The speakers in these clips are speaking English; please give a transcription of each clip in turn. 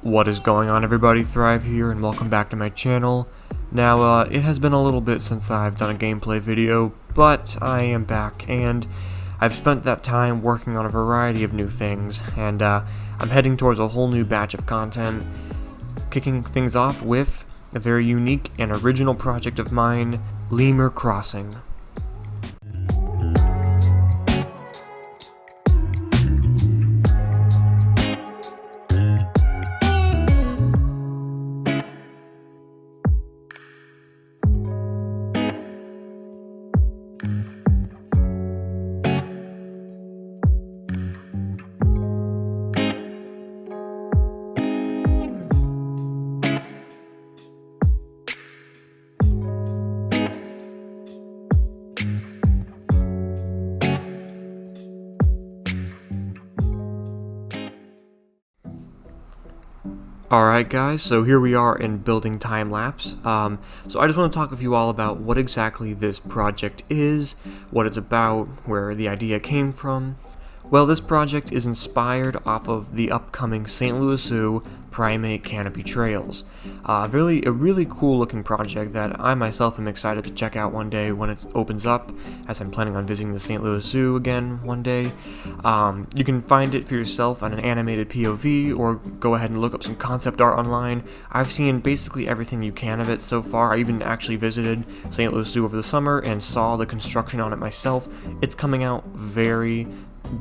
What is going on, everybody? Thrive here, and welcome back to my channel. Now, it has been a little bit since I've done a gameplay video, but I am back, and I've spent that time working on a variety of new things, and I'm heading towards a whole new batch of content, kicking things off with a very unique and original project of mine, Lemur Crossing. Alright guys, so here we are in building time-lapse. So I just want to talk with you all about what exactly this project is, what it's about, where the idea came from. Well, this project is inspired off of the upcoming St. Louis Zoo Primate Canopy Trails. A really cool looking project that I myself am excited to check out one day when it opens up, as I'm planning on visiting the St. Louis Zoo again one day. You can find it for yourself on an animated POV, or go ahead and look up some concept art online. I've seen basically everything you can of it so far. I even actually visited St. Louis Zoo over the summer and saw the construction on it myself. It's coming out very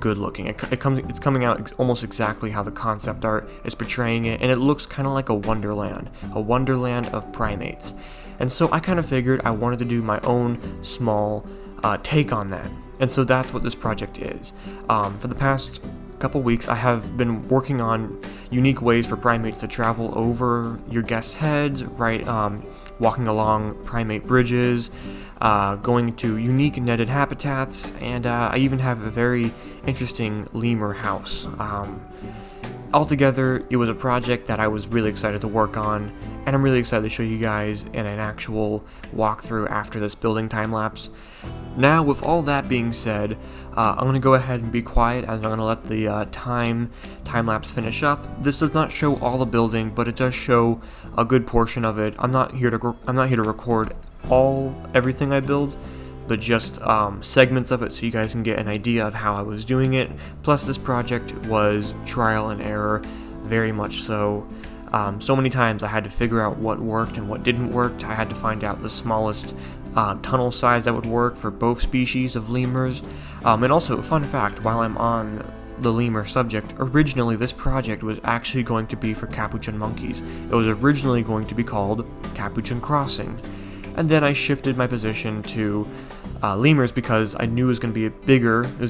good looking. It's coming out almost exactly how the concept art is portraying it, and it looks kind of like a wonderland of primates. And so I kind of figured I wanted to do my own small take on that, and so that's what this project is. For the past couple weeks, I have been working on unique ways for primates to travel over your guests' heads, right? Walking along primate bridges, going to unique netted habitats, and I even have a very interesting lemur house. Altogether, it was a project that I was really excited to work on, and I'm really excited to show you guys in an actual walkthrough after this building time-lapse. Now, with all that being said, I'm going to go ahead and be quiet, as I'm going to let the time-lapse finish up. This does not show all the building, but it does show a good portion of it. I'm not here to record everything I build, but just segments of it so you guys can get an idea of how I was doing it. Plus, this project was trial and error, very much so. So many times I had to figure out what worked and what didn't work. I had to find out the smallest tunnel size that would work for both species of lemurs. And also, fun fact, while I'm on the lemur subject, originally this project was actually going to be for capuchin monkeys. It was originally going to be called Capuchin Crossing. And then I shifted my position to lemurs because I knew it was going to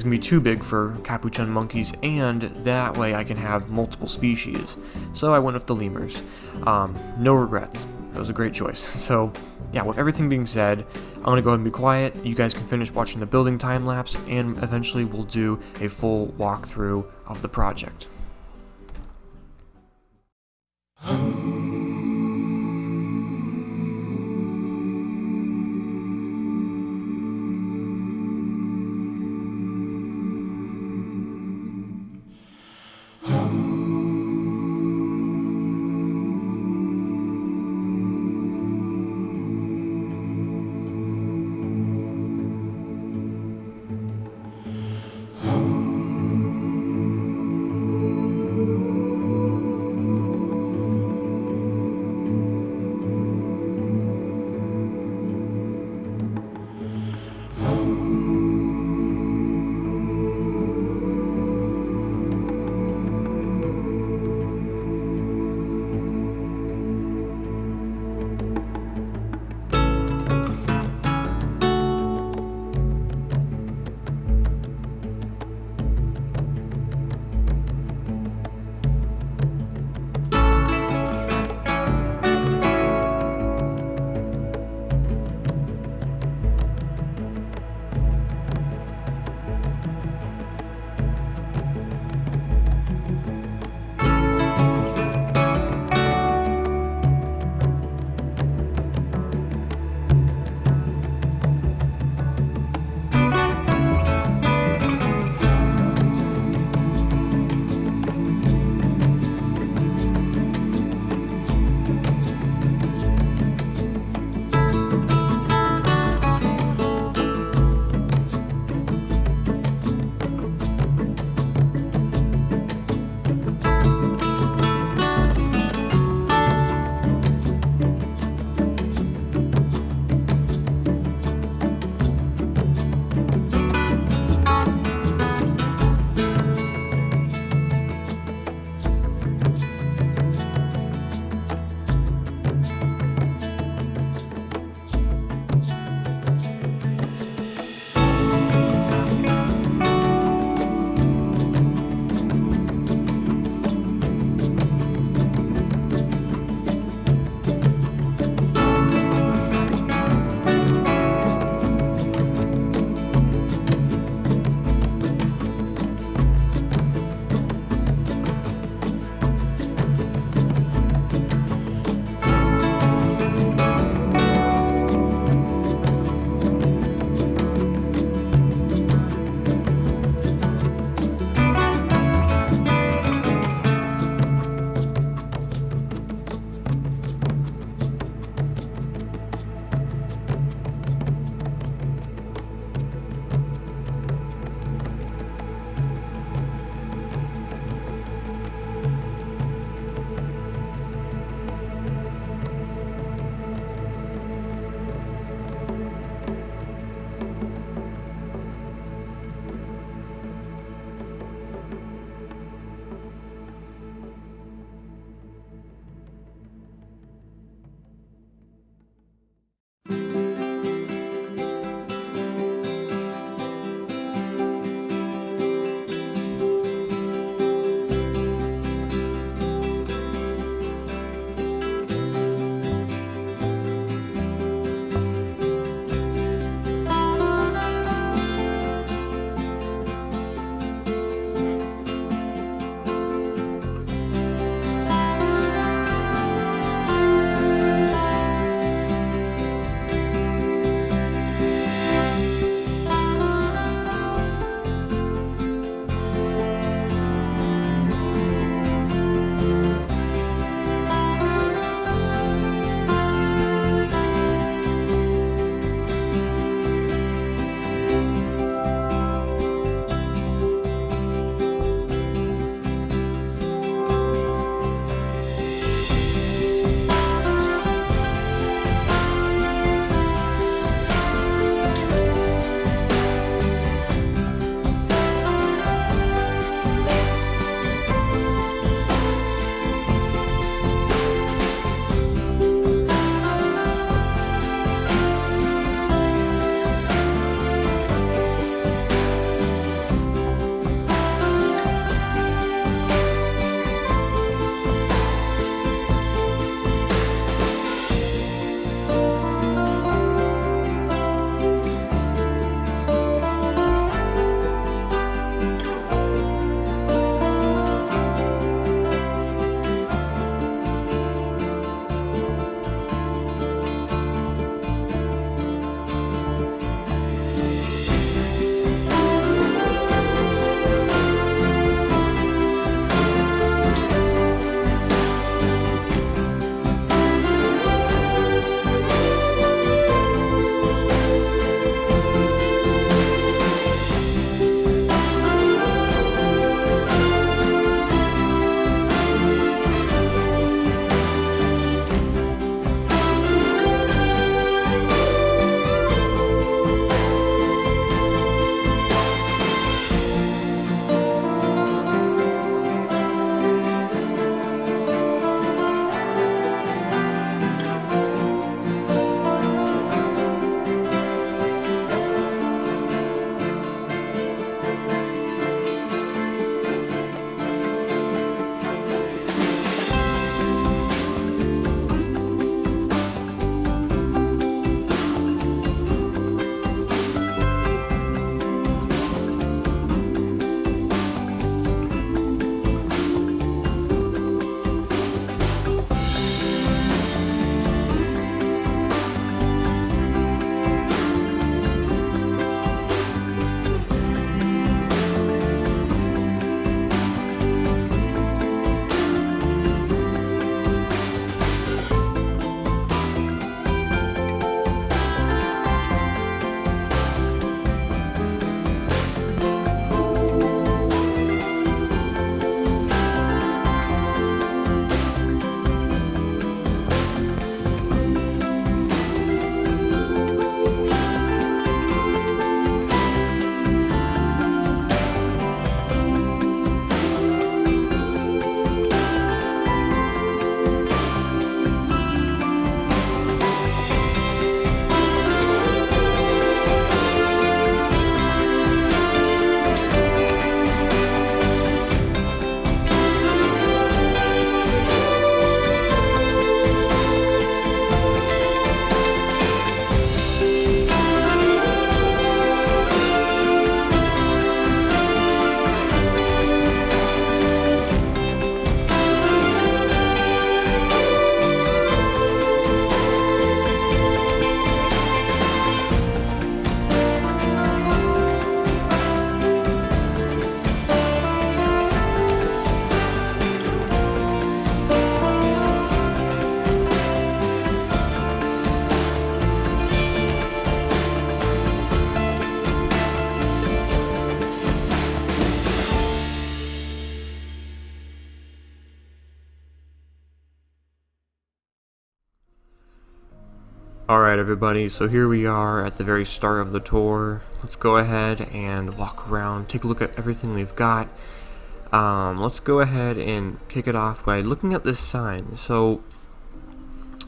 be too big for capuchin monkeys, and that way I can have multiple species. So I went with the lemurs. No regrets. That was a great choice. So yeah, with everything being said, I'm going to go ahead and be quiet. You guys can finish watching the building time lapse, and eventually we'll do a full walkthrough of the project. Alright everybody, so here we are at the very start of the tour. Let's go ahead and walk around, take a look at everything we've got. Let's go ahead and kick it off by looking at this sign. So,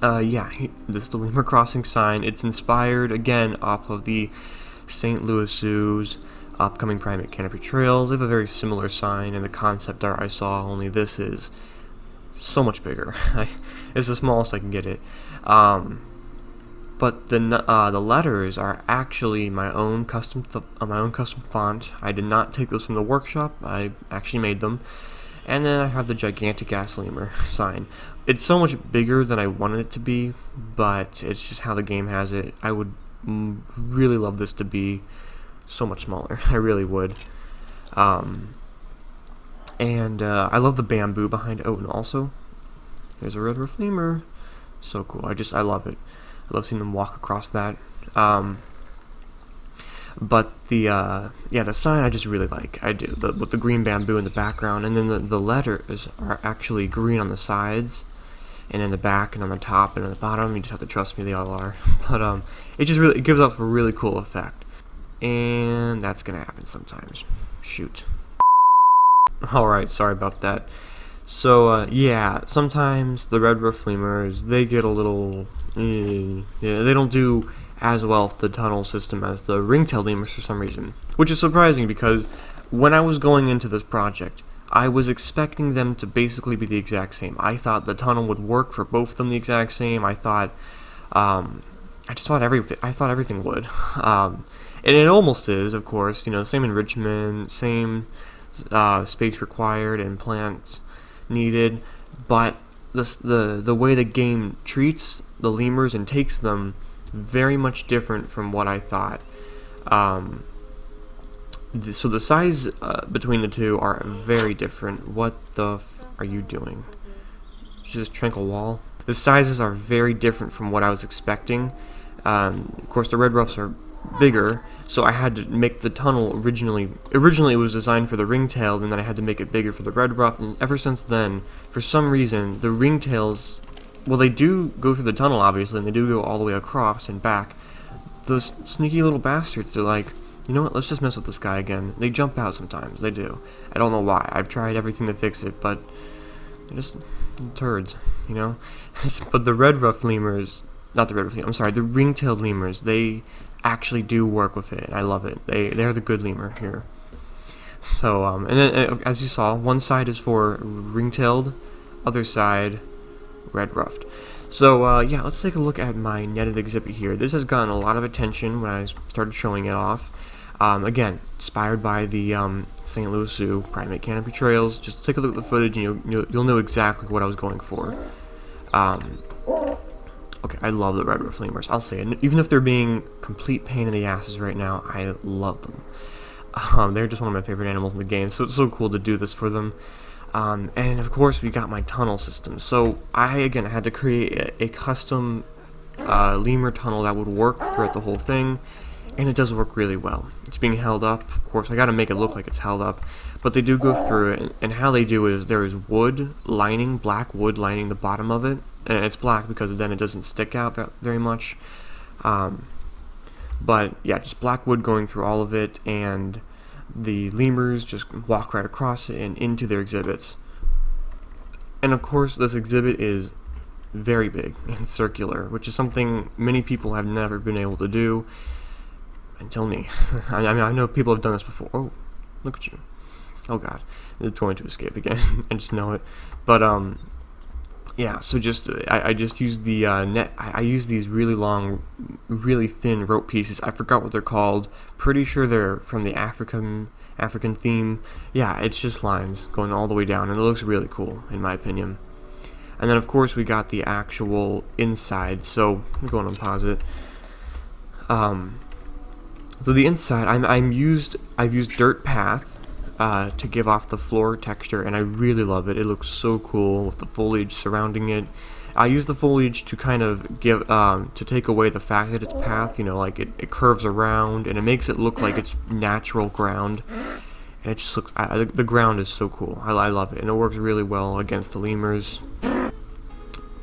this is the Lemur Crossing sign. It's inspired, again, off of the St. Louis Zoo's upcoming Primate Canopy Trails. They have a very similar sign in the concept art I saw, only this is so much bigger. It's the smallest I can get it. But the letters are actually my own custom font. I did not take those from the workshop. I actually made them. And then I have the gigantic ass lemur sign. It's so much bigger than I wanted it to be, but it's just how the game has it. I would really love this to be so much smaller. I really would. I love the bamboo behind it. Oh, and also, there's a red roof lemur. So cool. I love it. I love seeing them walk across that. But the sign I just really like. I do, with the green bamboo in the background, and then the letters are actually green on the sides, and in the back, and on the top, and on the bottom. You just have to trust me, they all are. But it just really gives off a really cool effect, and that's gonna happen sometimes. Shoot. All right, sorry about that. So yeah, sometimes the red roof lemurs, they get a little. Yeah, they don't do as well with the tunnel system as the ring-tailed lemurs for some reason, which is surprising because when I was going into this project, I was expecting them to basically be the exact same. I thought the tunnel would work for both of them the exact same. I thought, I thought everything would, and it almost is, of course. You know, same enrichment, same space required and plants needed, but the way the game treats the lemurs and takes them very much different from what I thought. So the size between the two are very different. What the are you doing? Just tranquil wall. The sizes are very different from what I was expecting. Of course, the red ruffs are bigger, so I had to make the tunnel originally it was designed for the ringtail, and then I had to make it bigger for the red ruff, and ever since then, for some reason, the ringtails, well, they do go through the tunnel, obviously, and they do go all the way across and back. Those sneaky little bastards, they're like, you know what, let's just mess with this guy again. They jump out sometimes, they do. I don't know why. I've tried everything to fix it, but they're just turds, you know? But the red ruff lemurs, not the red ruff lemurs, I'm sorry, the ring-tailed lemurs, they actually do work with it. I love it. They're the good lemur here. So and then as you saw, one side is for ring-tailed, other side red ruffed. So yeah, let's take a look at my netted exhibit here. This has gotten a lot of attention when I started showing it off. Again, inspired by the St. Louis Zoo Primate Canopy Trails. Just take a look at the footage and you'll know exactly what I was going for. Okay, I love the red roof lemurs, I'll say it. Even if they're being complete pain in the asses right now, I love them. They're just one of my favorite animals in the game, so it's so cool to do this for them. And of course, we got my tunnel system. So I, again, had to create a custom lemur tunnel that would work throughout the whole thing, and it does work really well. It's being held up, of course. I gotta make it look like it's held up, but they do go through it, and how they do is there is wood lining, black wood lining the bottom of it. And it's black because then it doesn't stick out very much. But yeah, just black wood going through all of it, and the lemurs just walk right across it and into their exhibits. And of course, this exhibit is very big and circular, which is something many people have never been able to do until me. I mean, I know people have done this before. Oh, look at you. Oh god, it's going to escape again. I just know it. But yeah, so I just used the net. I used these really long, really thin rope pieces. I forgot what they're called. Pretty sure they're from the African theme. Yeah, it's just lines going all the way down, and it looks really cool in my opinion. And then of course we got the actual inside. So I'm going to pause it. So the inside, I've used dirt path to give off the floor texture, and I really love it. It looks so cool with the foliage surrounding it. I use the foliage to kind of give to take away the fact that it's path. You know, like it curves around, and it makes it look like it's natural ground. And it just looks. The ground is so cool. I love it, and it works really well against the lemurs.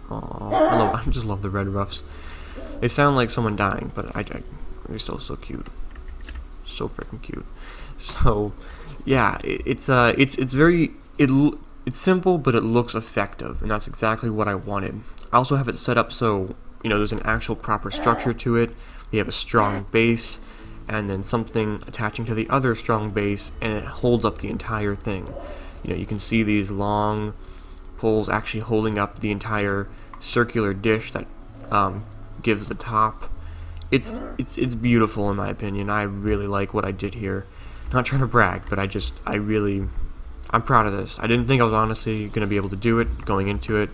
Aww, I just love the red ruffs. They sound like someone dying, but they're still so cute. So freaking cute. So, yeah, it's very, it's simple, but it looks effective, and that's exactly what I wanted. I also have it set up so, there's an actual proper structure to it. We have a strong base, and then something attaching to the other strong base, and it holds up the entire thing. You can see these long poles actually holding up the entire circular dish that gives the top. It's beautiful in my opinion. I really like what I did here. Not trying to brag, but I'm proud of this. I didn't think I was honestly going to be able to do it going into it,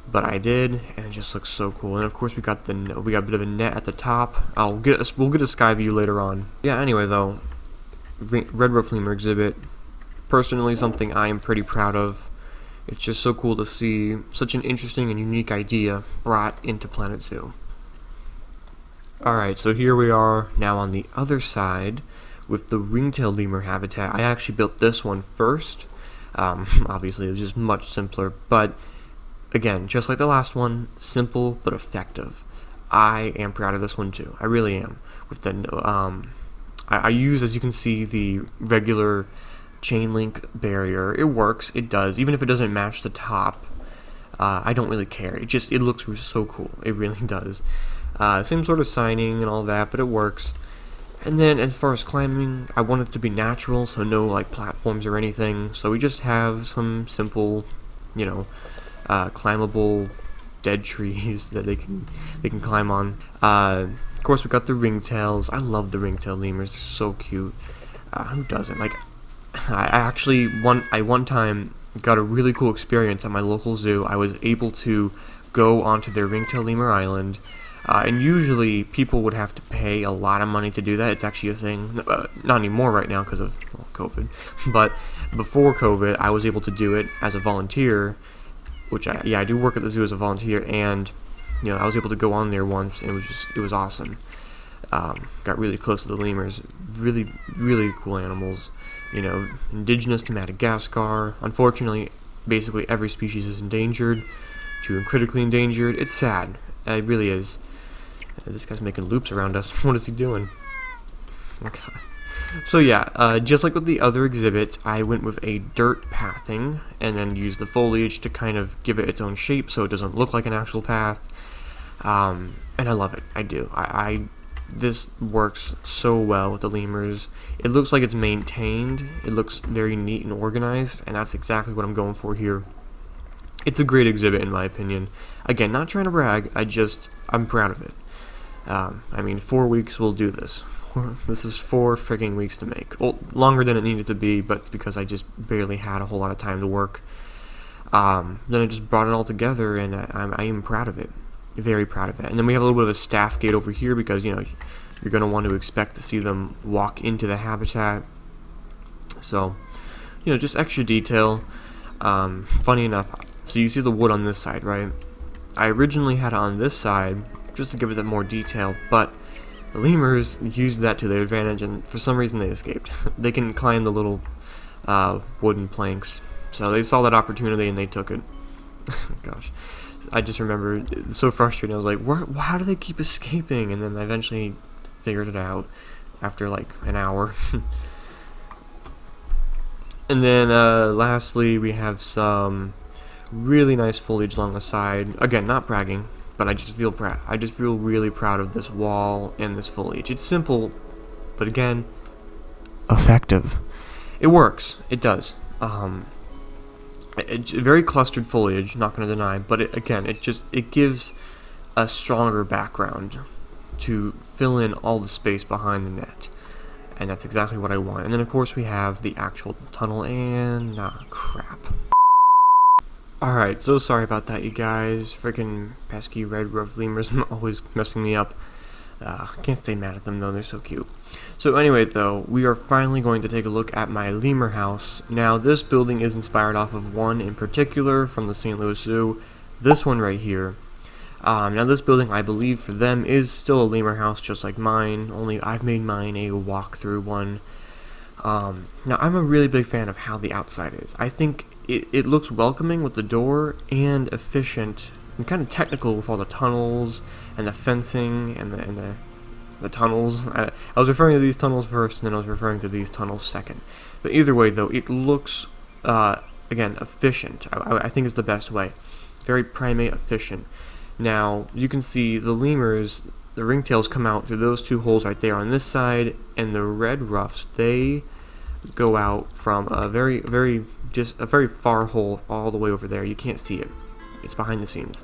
but I did, and it just looks so cool. And of course we got a bit of a net at the top. We'll get a sky view later on. Yeah, anyway though, Red Roof Lemur exhibit, personally something I am pretty proud of. It's just so cool to see such an interesting and unique idea brought into Planet Zoo. Alright, so here we are now on the other side with the ring-tailed lemur habitat. I actually built this one first. Obviously it was just much simpler, but again, just like the last one, simple but effective. I am proud of this one too. I really am. With the I use, as you can see, the regular chain link barrier. It works. It does. Even if it doesn't match the top, I don't really care. It looks so cool. It really does. Same sort of signing and all that, but it works. And then as far as climbing, I want it to be natural, so no like platforms or anything. So we just have some simple, climbable dead trees that they can climb on. Of course, we got the ringtails. I love the ringtail lemurs. They're so cute. Who doesn't? Like, I actually one time got a really cool experience at my local zoo. I was able to go onto their ringtail lemur island. And usually people would have to pay a lot of money to do that. It's actually a thing. Not anymore right now because of COVID. But before COVID, I was able to do it as a volunteer, which I do work at the zoo as a volunteer, and I was able to go on there once, and it was awesome. Got really close to the lemurs. Really, really cool animals. Indigenous to Madagascar. Unfortunately, basically every species is endangered to critically endangered. It's sad. It really is. This guy's making loops around us. What is he doing? Okay. So yeah, just like with the other exhibits, I went with a dirt pathing and then used the foliage to kind of give it its own shape so it doesn't look like an actual path. And I love it. I do. This works so well with the lemurs. It looks like it's maintained. It looks very neat and organized, and that's exactly what I'm going for here. It's a great exhibit in my opinion. Again, not trying to brag, I'm proud of it. 4 weeks will do this. This was 4 freaking weeks to make. Well, longer than it needed to be, but it's because I just barely had a whole lot of time to work. Then I just brought it all together, and I am proud of it. Very proud of it. And then we have a little bit of a staff gate over here because, you're going to want to expect to see them walk into the habitat. So, just extra detail. Funny enough, so you see the wood on this side, right? I originally had it on this side just to give it that more detail, but the lemurs used that to their advantage, and for some reason they escaped. They can climb the little wooden planks, so they saw that opportunity and they took it. Gosh, I just remember, it's so frustrating. I was like, how do they keep escaping? And then I eventually figured it out after like an hour. And then lastly, we have some really nice foliage along the side. Again, not bragging, but I just feel really proud of this wall and this foliage. It's simple, but again, effective. It works. It does. It's very clustered foliage, not going to deny, but it gives a stronger background to fill in all the space behind the net. And that's exactly what I want. And then of course we have the actual tunnel and crap. Alright, so sorry about that, you guys. Freaking pesky red roof lemurs always messing me up. Can't stay mad at them though, they're so cute. So anyway though, we are finally going to take a look at my lemur house. Now this building is inspired off of one in particular from the St. Louis Zoo. This one right here. Now this building, I believe for them, is still a lemur house just like mine, only I've made mine a walk-through one. Now I'm a really big fan of how the outside is. I think it looks welcoming with the door and efficient kind of technical with all the tunnels and the fencing and the tunnels. I was referring to these tunnels first, and then I was referring to these tunnels second. But either way, though, it looks, again, efficient. I think is the best way. Very primate efficient. Now, you can see the lemurs, the ringtails come out through those two holes right there on this side, and the red ruffs, they go out from a very far hole all the way over there. You can't see it. It's behind the scenes.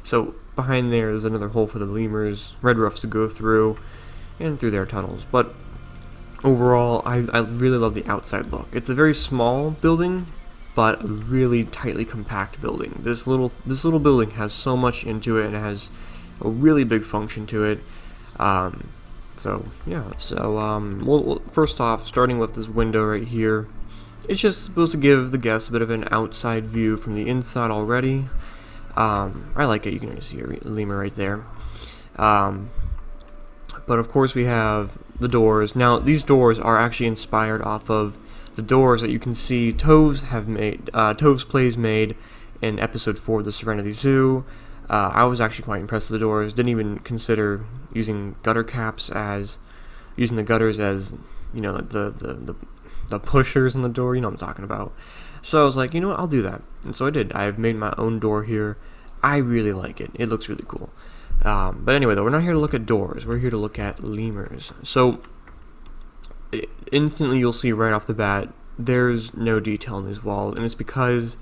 So behind there is another hole for the lemurs, red ruffs to go through, and through their tunnels. But overall, I really love the outside look. It's a very small building, but a really tightly compact building. This little building has so much into it, and it has a really big function to it. So yeah. Well, first off, starting with this window right here, it's just supposed to give the guests a bit of an outside view from the inside already. I like it. You can see a lemur right there. But of course we have the doors. Now these doors are actually inspired off of the doors that you can see Tove's Plays made in episode 4 of the Serenity Zoo. I was actually quite impressed with the doors. Didn't even consider using gutter caps using the gutters as, you know, the pushers in the door. You know what I'm talking about. So I was like, you know what, I'll do that. And so I did. I've made my own door here. I really like it. It looks really cool. But anyway, though, we're not here to look at doors. We're here to look at lemurs. So instantly you'll see right off the bat, there's no detail in these walls. And it's because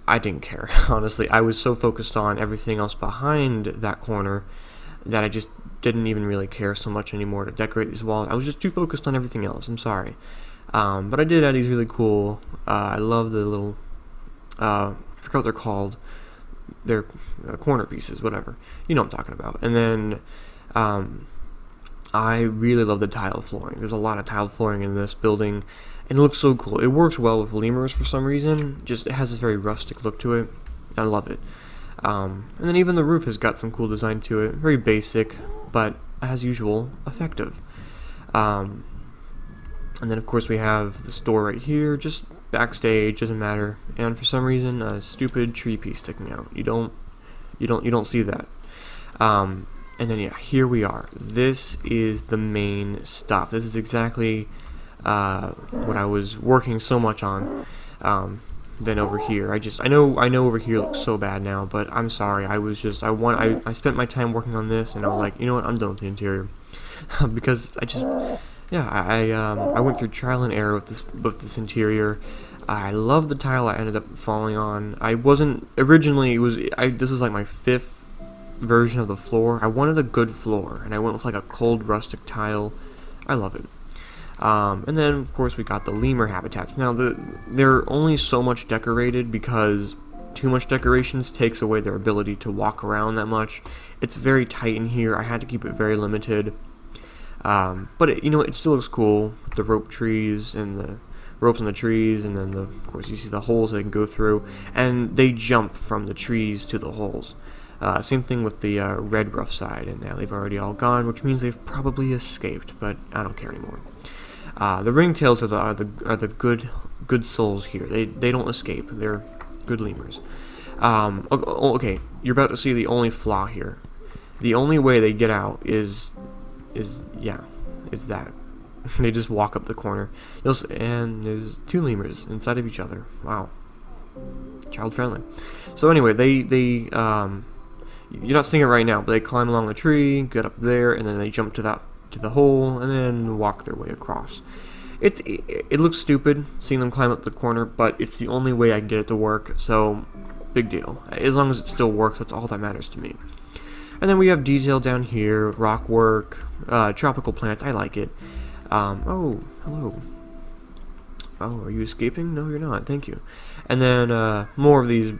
I didn't care, honestly. I was so focused on everything else behind that corner that I just didn't even really care so much anymore to decorate these walls. I was just too focused on everything else. I'm sorry. But I did add these really cool, I love the little, I forgot what they're called. They're corner pieces, whatever. You know what I'm talking about. And then I really love the tile flooring. There's a lot of tile flooring in this building, and it looks so cool. It works well with lemurs for some reason. Just it has this very rustic look to it. I love it. And then even the roof has got some cool design to it. Very basic, but as usual, effective. And then of course we have the store right here, just backstage, doesn't matter. And for some reason, a stupid tree piece sticking out. You don't see that. And then yeah, here we are. This is the main stuff. This is exactly what I was working so much on. Then over here, I know over here looks so bad now, but I'm sorry. I spent my time working on this, and I was like, you know what, I'm done with the interior, because I went through trial and error with this interior. I love the tile I ended up falling on. I wasn't originally. This was like my 5th version of the floor. I wanted a good floor, and I went with like a cold rustic tile. I love it. And then of course we got the lemur habitats. Now they're only so much decorated because too much decorations takes away their ability to walk around that much. It's very tight in here. I had to keep it very limited. But it still looks cool with the rope trees and the ropes on the trees, and then of course you see the holes they can go through, and they jump from the trees to the holes. Same thing with the red ruff side, and now they've already all gone, which means they've probably escaped, but I don't care anymore. The ringtails are the good souls here. They don't escape. They're good lemurs. Okay, you're about to see the only flaw here. The only way they get out is it's that. They just walk up the corner. And there's 2 lemurs inside of each other. Wow. Child friendly. So anyway, they you're not seeing it right now, but they climb along the tree, get up there, and then they jump to the hole, and then walk their way across. It looks stupid seeing them climb up the corner, but it's the only way I can get it to work, so big deal. As long as it still works, that's all that matters to me. And then we have detail down here, rock work, tropical plants. I like it. Oh, hello. Oh, are you escaping? No, you're not. Thank you. And then more of these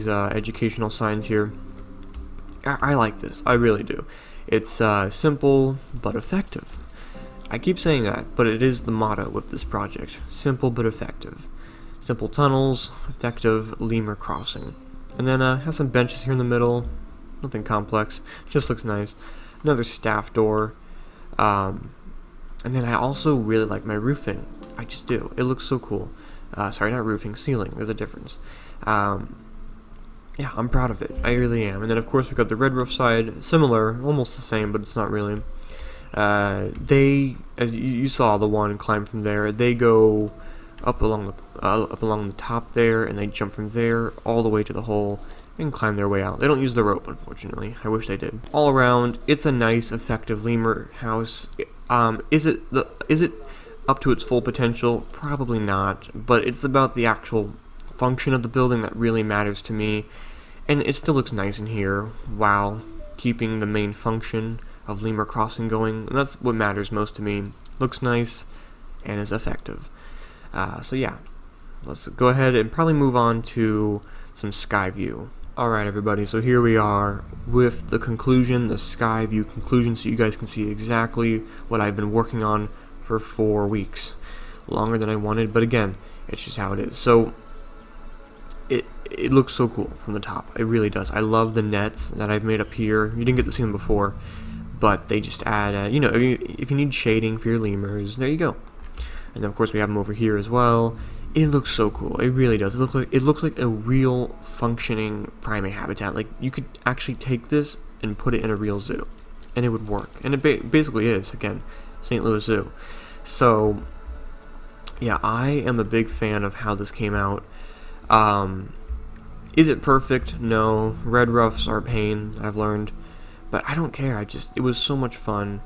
educational signs here. I like this. I really do. It's simple but effective. I keep saying that, but it is the motto with this project. Simple but effective. Simple tunnels, effective Lemur Crossing. And then has some benches here in the middle. Nothing complex. Just looks nice. Another staff door. And then I also really like my roofing. I just do. It looks so cool. Sorry, not roofing, ceiling. There's a difference. yeah, I'm proud of it. I really am. And then of course we got the red roof side, similar, almost the same, but it's not really. They, as you saw, the one climb from there. They go up along the top there, and they jump from there all the way to the hole and climb their way out. They don't use the rope, unfortunately. I wish they did. All around, it's a nice, effective lemur house. Is it up to its full potential? Probably not, but it's about the actual function of the building that really matters to me, and it still looks nice in here while keeping the main function of Lemur Crossing going, and that's what matters most to me. Looks nice and is effective. So yeah, let's go ahead and probably move on to some sky view. Alright everybody, so here we are with the conclusion, the sky view conclusion, so you guys can see exactly what I've been working on for 4 weeks. Longer than I wanted, but again, it's just how it is. So it looks so cool from the top. It really does. I love the nets that I've made up here. You didn't get to see them before, but they just add, you know, if you need shading for your lemurs, there you go. And then of course we have them over here as well. It looks so cool. It really does. It looks like a real functioning primate habitat. Like you could actually take this and put it in a real zoo, and it would work. And it basically is, again, St. Louis Zoo. So yeah, I am a big fan of how this came out. Is it perfect? No. Red roughs are a pain, I've learned, but I don't care. It was so much fun,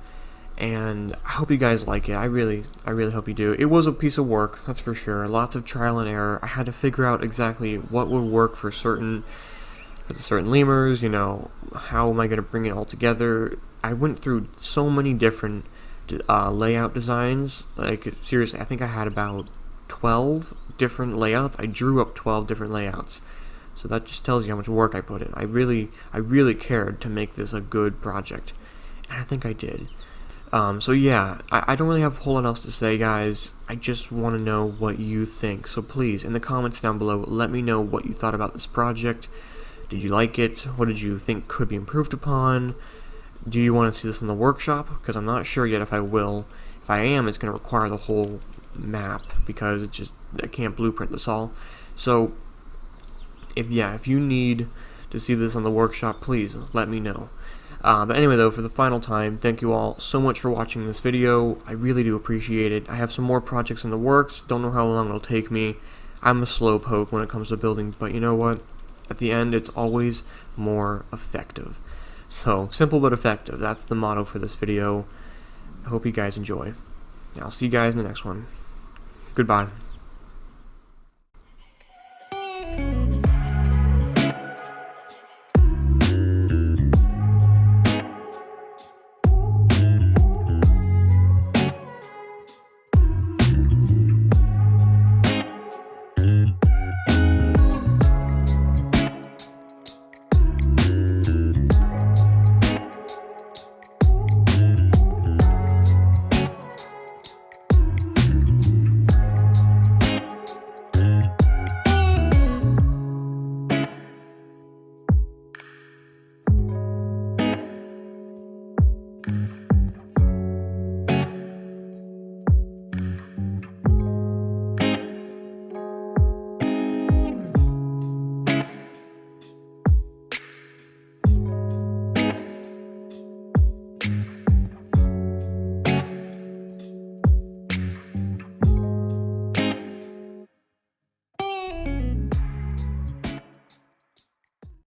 and I hope you guys like it. I really hope you do. It was a piece of work, that's for sure. Lots of trial and error. I had to figure out exactly what would work for the certain lemurs. You know, how am I going to bring it all together? I went through so many different layout designs. Like seriously, I think I had about 12 different layouts. I drew up 12 different layouts. So that just tells you how much work I put in. I really cared to make this a good project, and I think I did. So yeah, I don't really have a whole lot else to say, guys. I just want to know what you think. So please, in the comments down below, let me know what you thought about this project. Did you like it? What did you think could be improved upon? Do you want to see this in the workshop? Because I'm not sure yet if I will. If I am, it's going to require the whole map, because I can't blueprint this all. So if you need to see this on the workshop, please let me know. But anyway, though, for the final time, thank you all so much for watching this video. I really do appreciate it. I have some more projects in the works. Don't know how long it'll take me. I'm a slowpoke when it comes to building, but you know what? At the end, it's always more effective. So, simple but effective. That's the motto for this video. I hope you guys enjoy. I'll see you guys in the next one. Goodbye.